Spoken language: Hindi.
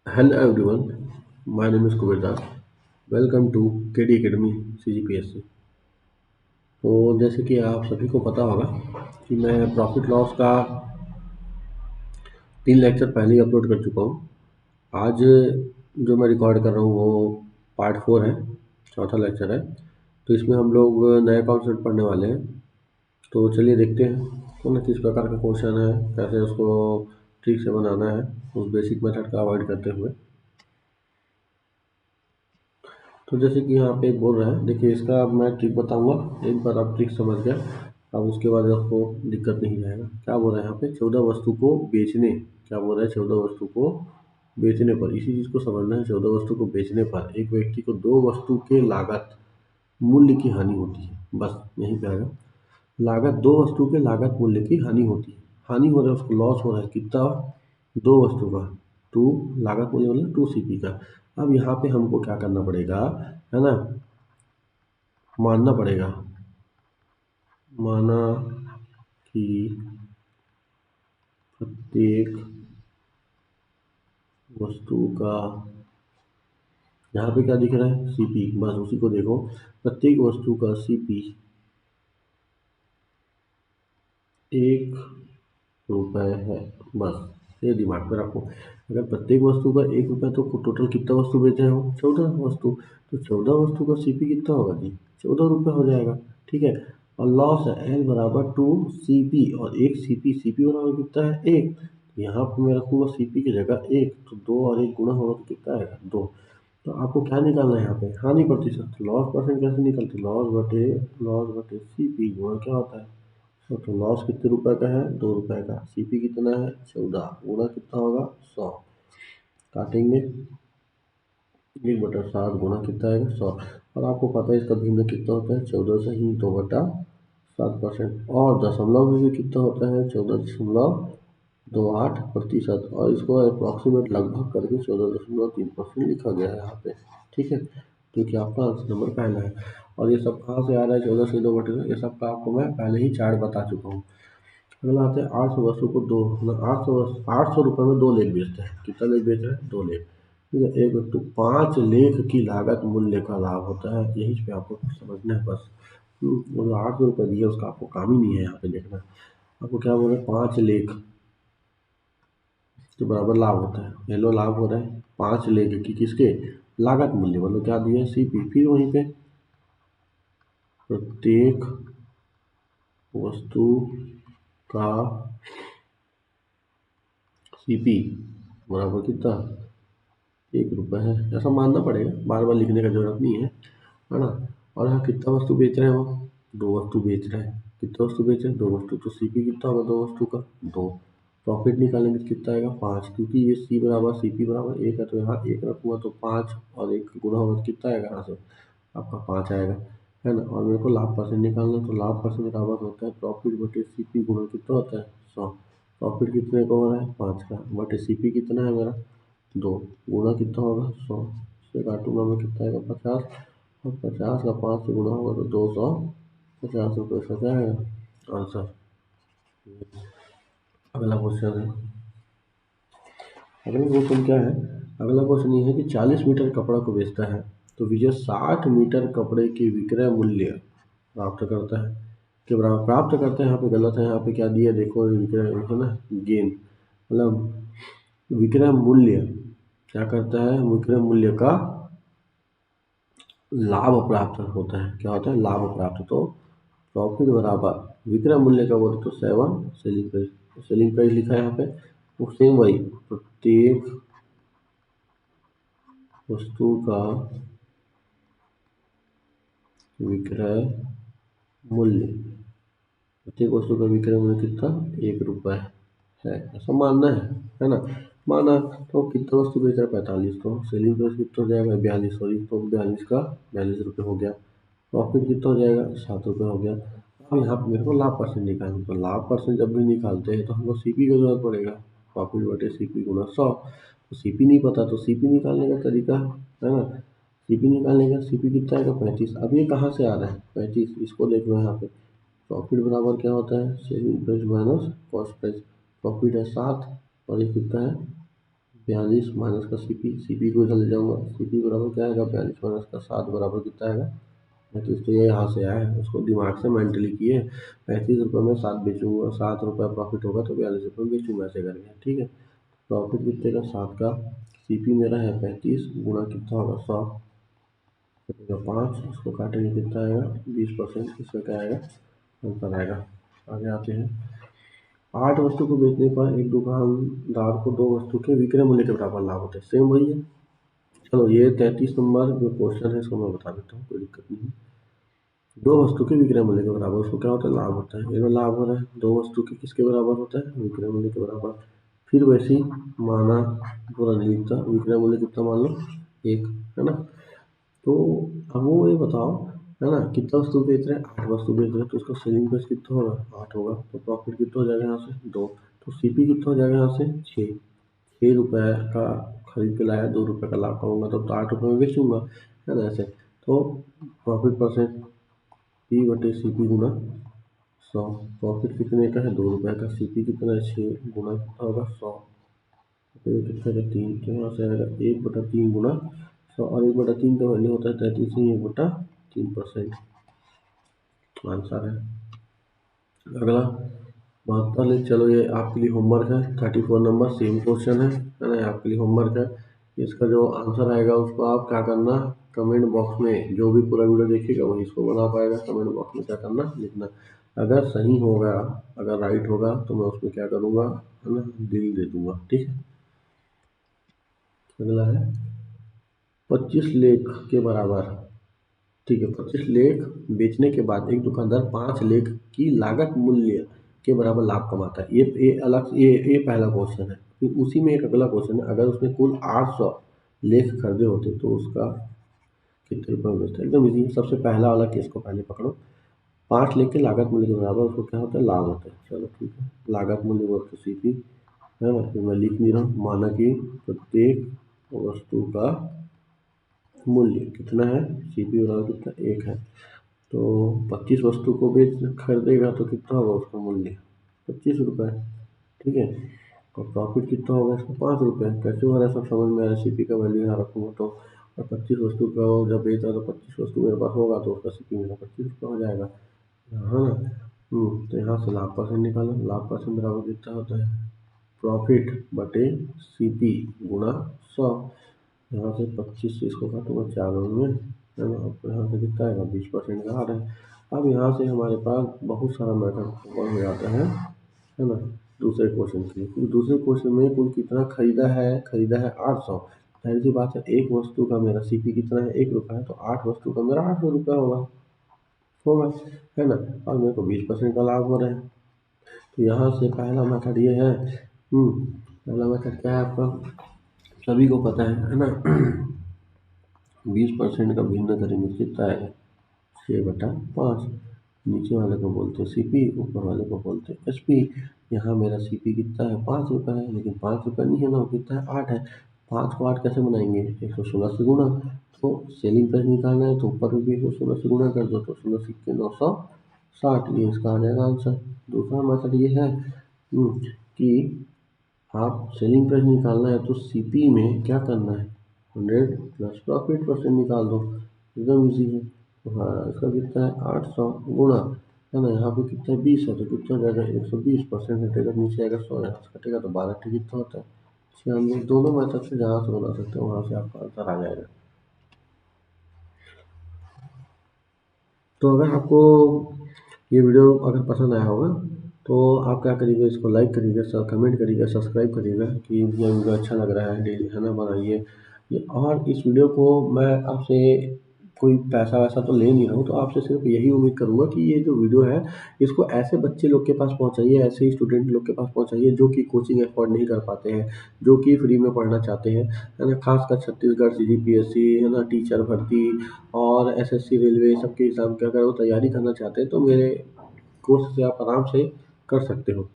Hello everyone, my name is Kubir Das. Welcome to KD Academy CGPSC। तो जैसे कि आप सभी को पता होगा कि मैं प्रॉफिट लॉस का 3 लेक्चर पहले ही अपलोड कर चुका हूँ। आज जो मैं रिकॉर्ड कर रहा हूँ वो पार्ट 4 है, चौथा लेक्चर है। तो इसमें हम लोग नया कॉन्सेप्ट पढ़ने वाले हैं। तो चलिए देखते हैं कौन किस प्रकार का क्वेश्चन है, कैसे उसको ठीक से बनाना है उस बेसिक मेथड का अवॉइड करते हुए। तो जैसे कि यहाँ पे बोल रहा है, देखिए इसका अब मैं ट्रिक बताऊंगा, एक बार आप ट्रिक समझ गए अब उसके बाद आपको दिक्कत नहीं जाएगा। क्या बोल रहा है यहाँ पे, 14 वस्तु को बेचने, क्या बोल रहा है, 14 वस्तु को बेचने पर, इसी चीज को समझना है। 14 वस्तु को बेचने पर एक व्यक्ति को 2 वस्तु के लागत मूल्य की हानि होती है। बस यहीं पे आएगा, लागत 2 वस्तु के लागत मूल्य की हानि होती है। हानि हो रहा है, उसको लॉस हो रहा है, कितना, 2 वस्तु का, टू, लागत मूल्य मतलब 2 CP का। अब यहाँ पे हमको क्या करना पड़ेगा, है ना, मानना पड़ेगा, माना कि प्रत्येक वस्तु का, यहाँ पे क्या दिख रहा है, सीपी, बस उसी को देखो, प्रत्येक वस्तु का सीपी 1 रुपये है। बस ये दिमाग में रखो, अगर प्रत्येक वस्तु का 1 रुपये तो टोटल कितना वस्तु बेचे हो, 14 वस्तु। तो 14 वस्तु का सीपी कितना होगा जी, 14 रुपये हो जाएगा। ठीक है, और लॉस है एल बराबर 2 CP, और एक सीपी, सीपी बराबर कितना है, 1। यहाँ पर मैं रखूंगा सीपी की जगह 1, तो 2 और 1 गुणा होगा तो कितना आएगा, 2। तो आपको क्या निकालना है यहाँ पे, हानि प्रतिशत। लॉस परसेंट कैसे निकलते, लॉस बटे सीपी गुणा क्या होता है, तो लॉस कितने रुपए का है, 2 रुपए का। सीपी कितना है, 14, गुणा कितना होगा, 100। काटेंगे, 1/7 गुणा कितना है, 100। और आपको पता है इसका भिन्न कितना होता है, 14 से ही 2/7%। और दशमलव में भी कितना होता है, 14.28%। और इसको अप्रोक्सीमेट लगभग करके 14.3% लिखा गया है यहाँ पे। ठीक है, क्योंकि आपका आंसर नंबर पहला है। और ये सब कहाँ से आ रहा है, 14 से 2/2, ये सब का आपको मैं पहले ही चार्ट बता चुका हूँ। अगला आते हैं 800 वस्तु को दो, मतलब 800 रुपये में 2 लेख बेचते हैं। कितना लेख बेच रहे हैं, 2 लेख। ठीक है, एक वस्तु 5 लेख की लागत मूल्य का लाभ होता है, यही पे आपको समझना है बस। मतलब 800 रुपये दिए, उसका आपको काम ही नहीं है यहाँ पे देखना। आपको क्या बोल रहे हैं, 5 लेख के बराबर लाभ होता है। ये लो लाभ हो रहा है 5 लेख की, किसके, लागत मूल्य, मतलब क्या दिया है, सीपी। फिर वहीं पे प्रत्येक वस्तु का सीपी बराबर कितना, 1 रुपये है, ऐसा मानना पड़ेगा, बार बार लिखने का जरूरत नहीं है ना। और यहाँ कितना वस्तु बेच रहे हैं वो, 2 वस्तु बेच रहे हैं। कितना वस्तु बेच रहे हैं, 2 वस्तु। तो सीपी कितना होगा 2 वस्तु का, 2। प्रॉफिट निकालेंगे तो कितना आएगा, 5, क्योंकि ये सी बराबर सीपी बराबर 1 है, तो यहाँ 1 रखूंगा तो 5 और 1 गुणा होगा तो कितना आएगा, यहाँ से आपका 5 आएगा, है ना। और मेरे को लाभ परसेंट निकालना है, तो लाभ परसेंट बराबर होता है प्रॉफिट बटे सीपी गुणा कितना होता है, 100। प्रॉफिट कितने का हो रहा है, 5 का, बटे सीपी कितना है मेरा, 2, गुणा कितना होगा, 100 से काटूंगा मैं, कितना आएगा, 50। और 50 का 5 से गुणा होगा तो 250 रुपये सच आएगा आंसर। अगला क्वेश्चन है, अगला क्वेश्चन क्या है, अगला क्वेश्चन ये है कि 40 मीटर कपड़ा को बेचता है, तो विजय 60 मीटर कपड़े के विक्रय मूल्य प्राप्त करता है, के बराबर प्राप्त करते हैं। यहाँ पे गलत है, यहाँ पे क्या दिया देखो, विक्रय है ना, गेन, मतलब विक्रय मूल्य क्या करता है, विक्रय मूल्य का लाभ प्राप्त होता है, क्या होता है, लाभ प्राप्त। तो प्रॉफिट बराबर विक्रय मूल्य का बोले तो 7 सेलिंग प्राइस, सेलिंग प्राइस लिखा है यहाँ पे। तो सेम वही, प्रत्येक वस्तु का विक्रय मूल्य, प्रत्येक वस्तु का विक्रय मूल्य कितना, 1 रुपये है, ऐसा मानना है ना। माना तो कितना वस्तु बेच रहा है, 45, तो सेलिंग प्राइस कितना हो जाएगा, 42, सॉरी, तो 42 का 42 रुपये हो गया। प्रॉफिट कितना हो जाएगा, 7 रुपये हो गया। अब यहाँ पे मेरे को लाभ परसेंट निकालना, तो लाभ परसेंट जब भी निकालते हैं तो हमको सीपी का जरूरत पड़ेगा, प्रॉफिट बटे सीपी गुणा 100। तो सीपी नहीं पता तो सीपी निकालने का तरीका है ना, सीपी निकालने का, सीपी कितना आएगा, 35। अब ये कहाँ से आ रहा है, 35, इसको देख लो यहाँ पे। प्रॉफिट बराबर क्या होता है, selling price minus cost price. Profit है 7 और ये कितना है, 42 माइनस का सी पी को इधर ले जाऊंगा, सी पी बराबर क्या आएगा 42 माइनस का 7 बराबर कितना आएगा 35। तो ये यहाँ से आया है, उसको दिमाग से मेंटली किए 35 रुपये में 7 बेचूंगा, 7 रुपये प्रॉफिट होगा तो 42 रुपये में बेचूंगा, ऐसे करके ठीक है। प्रॉफिट कितने का 7 का, सी पी मेरा है 35 गुना कितना होगा 100 कटेगा 5, इसको काटेंगे कितना आएगा 20%, इसमें क्या आएगा आंसर आएगा। आगे आते हैं, 8 वस्तु को बेचने पर एक दुकानदार को 2 वस्तु के विक्रय मूल्य के बराबर लाभ होता है, सेम वही है। चलो ये 33 नंबर जो क्वेश्चन है इसको मैं बता देता हूँ, कोई दिक्कत नहीं है। 2 वस्तु के विक्रय मूल्य के बराबर उसको क्या होता है लाभ होता है, इसमें लाभ हो रहा है, 2 वस्तु के किसके बराबर होता है विक्रय मूल्य के बराबर। फिर वैसे ही माना पूरा नहीं लिखता, विक्रय मूल्य कितना मान लो 1 है ना। तो अब वो ये बताओ है ना, कितना वस्तु बेच रहे हैं 8 वस्तु बेच रहे हैं, तो उसका सेलिंग प्राइस कितना होगा 8 होगा, तो प्रॉफिट कितना हो जाएगा यहाँ से 2, तो सीपी कितना हो जाएगा यहाँ से 6 रुपये का खरीद के लाया, 2 रुपये का लाभ पाऊंगा तो 8 रुपये में बेचूंगा है ना ऐसे। तो प्रॉफिट परसेंट पी बटे सी पी गुना 100, प्रॉफिट कितने का है 2 रुपये का, सी पी कितना है 6 गुना कितना होगा 100, तो कितना है 3, तो यहाँ से आएगा 1/3 गुना 100, और 1/3 का वैल्यू होता है 33 ही 1/3%, आंसर है। अगला 72, चलो ये आपके लिए होमवर्क है, 34 नंबर सेम क्वेश्चन है ना, आपके लिए होमवर्क है। इसका जो आंसर आएगा उसको आप क्या करना, कमेंट बॉक्स में, जो भी पूरा वीडियो देखेगा वही इसको बना पाएगा, कमेंट बॉक्स में क्या करना लिखना, अगर सही होगा, अगर राइट होगा तो मैं उसमें क्या करूँगा है ना दिल दे दूंगा, ठीक है। अगला है 25 लाख के बराबर, ठीक है 25 लाख बेचने के बाद एक दुकानदार 5 लाख की लागत मूल्य के बराबर लाभ कमाता है, ये अलग ये पहला क्वेश्चन है। फिर उसी में एक अगला क्वेश्चन है, अगर उसने कुल 800 लाख खरीदे होते तो उसका कितने रुपये में बेचता है, एकदम इजी। सबसे पहला वाला केस को पहले पकड़ो, 5 लाख के लागत मूल्य के बराबर उसको क्या होता है लाभ होता है, चलो ठीक है, लागत मूल्य वर्ग सी पी है ना, फिर मैं लिख नहीं रहा हूँ, माना कि प्रत्येक वस्तु का मूल्य कितना है, सी पी बराबर कितना 1 है, तो 25 वस्तु को बेच खरीदेगा तो कितना होगा उसका मूल्य 25 रुपये, ठीक है। और प्रॉफिट कितना होगा इसका 5 रुपये, कैसे हो रहा है सब समझ में आया, सीपी का वैल्यू यहाँ रखूँगा तो, और 25 वस्तु का जब बेच रहा तो 25 वस्तु मेरे पास होगा तो उसका सीपी मेरा 25 रुपये हो जाएगा, हाँ ना। तो यहाँ से लाभ परसेंट निकालो, लाभ परसेंट बराबर कितना होता है प्रॉफिट बटे सी पी गुना 100, यहाँ से 25 से इसको काटूंगा 4 में है ना, अब यहाँ से कितना आएगा 20% का आ रहा है। अब यहाँ से हमारे पास बहुत सारा मैटर हो जाता है ना दूसरे क्वेश्चन के लिए, क्योंकि दूसरे क्वेश्चन में कुल कितना खरीदा है 800, जाहिर सी बात है एक वस्तु का मेरा सी पी कितना है 1 रुपया है, तो 8 वस्तु का मेरा 800 रुपया होगा है ना, और मेरे को 20% का लाभ हो रहा है। तो यहाँ से पहला मेथड ये है, पहला मेथड क्या है आपका सभी को पता है ना 20% का भिन्न करेंगे कितना आएगा 6/5, नीचे वाले को बोलते हैं सी पी, ऊपर वाले को बोलते हैं एस पी। यहाँ मेरा सी पी कितना है 5 रुपये है, लेकिन 5 रुपये नहीं है ना, वो कितना है 8 है, 5 को 8 कैसे बनाएंगे 116 से गुना, तो सेलिंग प्राइस निकालना है तो ऊपर भी 116 से गुना कर दो तो 16 सिक्के 960, ये इसका आ जाएगा आंसर। दूसरा मेथड ये है कि आप सेलिंग प्राइस निकालना है तो सीपी में क्या करना है 100 प्लस प्रॉफिट परसेंट निकाल दो, एकदम इजी है। तो हाँ इसका कितना है 800 गुना है ना, यहाँ पे कितना 20 है तो कितना हो जाएगा 120% हटेगा, नीचे आएगा 100 यहाँ से कटेगा तो 12 कितना होता है 96। दोनों मेथड से जहाँ से बना सकते हो वहाँ से आपका आंसर आ जाएगा। तो अगर आपको ये वीडियो अगर पसंद आया होगा तो आप क्या करिएगा, इसको लाइक करिएगा, कमेंट करिएगा, सब्सक्राइब करिएगा कि ये वीडियो अच्छा लग रहा है डेली है ना बनाइए और इस वीडियो को मैं आपसे कोई पैसा वैसा तो ले नहीं रहा हूँ, तो आपसे सिर्फ यही उम्मीद करूँगा कि ये जो वीडियो है इसको ऐसे बच्चे लोग के पास पहुँचाइए, ऐसे ही स्टूडेंट लोग के पास पहुँचाइए जो कि कोचिंग अफोर्ड नहीं कर पाते हैं, जो कि फ्री में पढ़ना चाहते हैं है ना, खासकर छत्तीसगढ़ CGPSC है ना, टीचर भर्ती और SSC रेलवे सबके एग्ज़ाम की अगर वो तैयारी करना चाहते हैं तो मेरे कोर्स से आप आराम से कर सकते हो।